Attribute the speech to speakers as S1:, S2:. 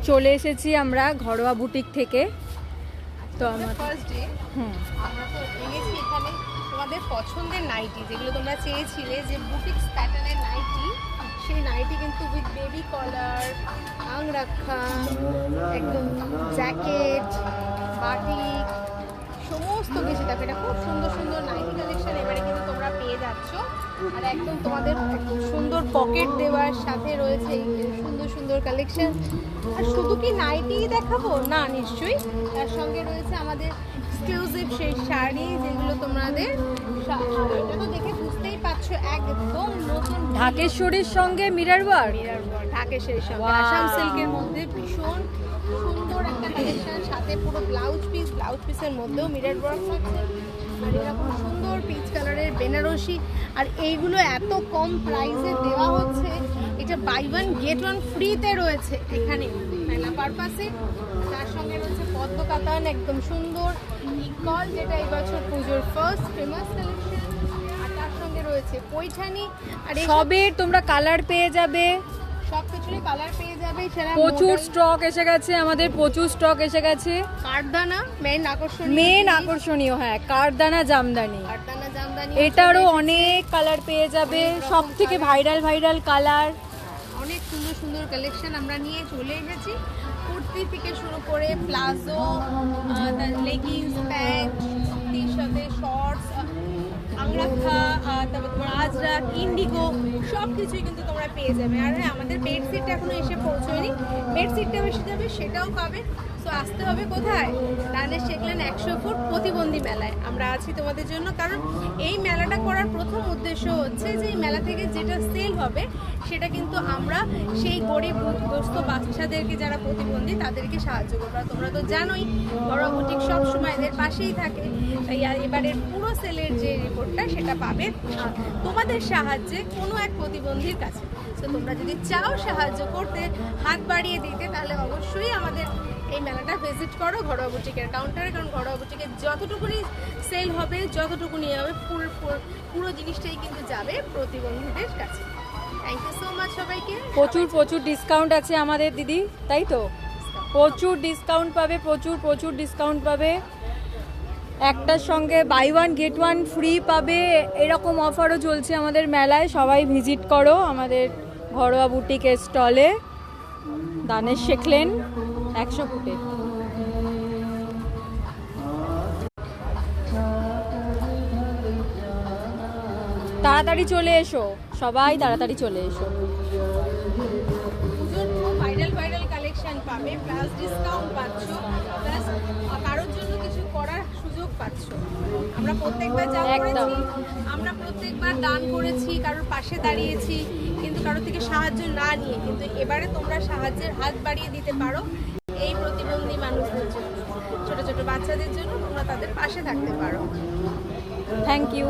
S1: চলে এসেছি আমরা ঘরোয়া বুটিক থেকে। তো আমরা
S2: ফার্স্ট ডে আমরা তো এনেছি এখানে তোমাদের পছন্দের নাইটি, যেগুলো তোমরা চেয়েছিলে যে বুটিক্স প্যাটার্নের নাইটি, সেই নাইটি কিন্তু উইথ বেবি কলার, আংরাক্ষা, একদম জ্যাকেট, বাটিক, সমস্ত কিছু। দেখো এটা খুব সুন্দর সুন্দর নাইটি কালেকশন এবারে কিন্তু তোমরা পেয়ে যাচ্ছ। আর একদম তোমাদের একদম সুন্দর পকেট দেওয়ার সাথে রয়েছে এই সুন্দর সুন্দর কালেকশন। আর শুধু কি নাইটি দেখাবো না, নিশ্চয়ই তার সঙ্গে রয়েছে আমাদের এক্সক্লুসিভ সেই শাড়ি, যেগুলো তোমাদের এটা তো দেখে বুঝতেই পারছো একদম নতুন
S1: ঢাকেশ্বরীর সঙ্গে মিরর ওয়ার্ক।
S2: ঢাকেশ্বরীর সঙ্গে আসাম সিল্কের মধ্যে ভীষণ সুন্দর একটা কালেকশন, সাথে পুরো ব্লাউজ পিসের মধ্যেও মিরর ওয়ার্ক থাকছে। আর এরকম সুন্দর পিচ কালারের বেনারসি, আর এইগুলো এত কম প্রাইসে দেওয়া হচ্ছে। এটা বাই ওয়ান গেট ওয়ান ফ্রিতে রয়েছে এখানে মেলা পারপাসে। তার সঙ্গে রয়েছে পদ্ম কাতান, একদম সুন্দর ইকল, যেটা এই বছর পুজোর ফার্স্ট ফেমাস কালেকশন। আর তার সঙ্গে রয়েছে পৈঠানি। আর
S1: সবে তোমরা কালার পেয়ে যাবে,
S2: সবকিছুরই কালার পেয়ে যাবে।
S1: প্রচুর স্টক এসে গেছে আমাদের, প্রচুর স্টক এসে গেছে।
S2: কারদানা
S1: মেন আকর্ষণীয়, হ্যাঁ কারদানা জামদানি,
S2: জামদানি
S1: এটারও অনেক কালার পেয়ে যাবে, সব থেকে ভাইরাল কালার।
S2: অনেক সুন্দর সুন্দর কালেকশন আমরা নিয়ে চলে এসেছি। কুর্তি থেকে শুরু করে প্লাজো, লেগিংস, প্যান্ট, কুর্তির সাথে শর্টস, আংরাক্ষা, তারপর তোমার আজরাক, ইন্ডিগো, সব কিছুই কিন্তু তোমরা পেয়ে যাবে। আর হ্যাঁ, আমাদের বেডশিটটা এখনো এসে পৌঁছয়নি, বেডশিটটাও এসে যাবে, সেটাও পাবে। সো আসতে হবে কোথায়? দানেশ শেখলেন 100 ফুট প্রতিবন্ধী মেলায় আমরা আছি তোমাদের জন্য। কারণ এই মেলাটা করার প্রথম উদ্দেশ্য হচ্ছে যে এই মেলা থেকে যেটা সেল হবে সেটা কিন্তু আমরা সেই গরিব দুস্থ বাচ্চাদেরকে, যারা প্রতিবন্ধী, তাদেরকে সাহায্য করবো। আর তোমরা তো জানোই ঘরোয়া বুটিক সবসময় এদের পাশেই থাকে। তাই এবারের পুরো সেলের যে রিপোর্টটা সেটা পাবে তোমাদের সাহায্যে কোনো এক প্রতিবন্ধীর কাছে। তো তোমরা যদি চাও সাহায্য করতে, হাত বাড়িয়ে দিতে, তাহলে অবশ্যই আমাদের এই মেলাটা ভিজিট করো ঘরোয়া বুটিকের কাউন্টারে। কারণ ঘরোয়া বুটিকের যতটুকুনি সেল হবে, যতটুকুনি হবে, পুরো জিনিসটাই কিন্তু যাবে প্রতিবন্ধীদের কাছে। থ্যাংক ইউ সো মাচ সবাইকে।
S1: প্রচুর ডিসকাউন্ট আছে আমাদের দিদি, তাই তো? প্রচুর ডিসকাউন্ট পাবে, প্রচুর ডিসকাউন্ট পাবে। একটার সঙ্গে buy one get one free পাবে, এরকম অফারও চলছে আমাদের মেলায়। সবাই ভিজিট করো আমাদের ঘরোয়া বুটিকের স্টলে, দানেশ শেখলেন 100 ফুটে। তাড়াতাড়ি চলে এসো, সবাই তাড়াতাড়ি চলে এসো।
S2: ভাইরাল কালেকশন পাবে, প্লাস ডিসকাউন্ট পাচ্ছ, প্লাস কারোর জন্য কিছু করার সুযোগ পাচ্ছ। আমরা প্রত্যেকবার যা করেছি, আমরা প্রত্যেকবার দান করেছি, কারোর পাশে দাঁড়িয়েছি, কিন্তু কারোর থেকে সাহায্য না নিয়ে। কিন্তু এবারে তোমরা সাহায্যের হাত বাড়িয়ে দিতে পারো এই প্রতিবন্ধী মানুষদের জন্য, ছোট ছোট বাচ্চাদের জন্য তোমরা তাদের পাশে থাকতে পারো।
S1: Thank you.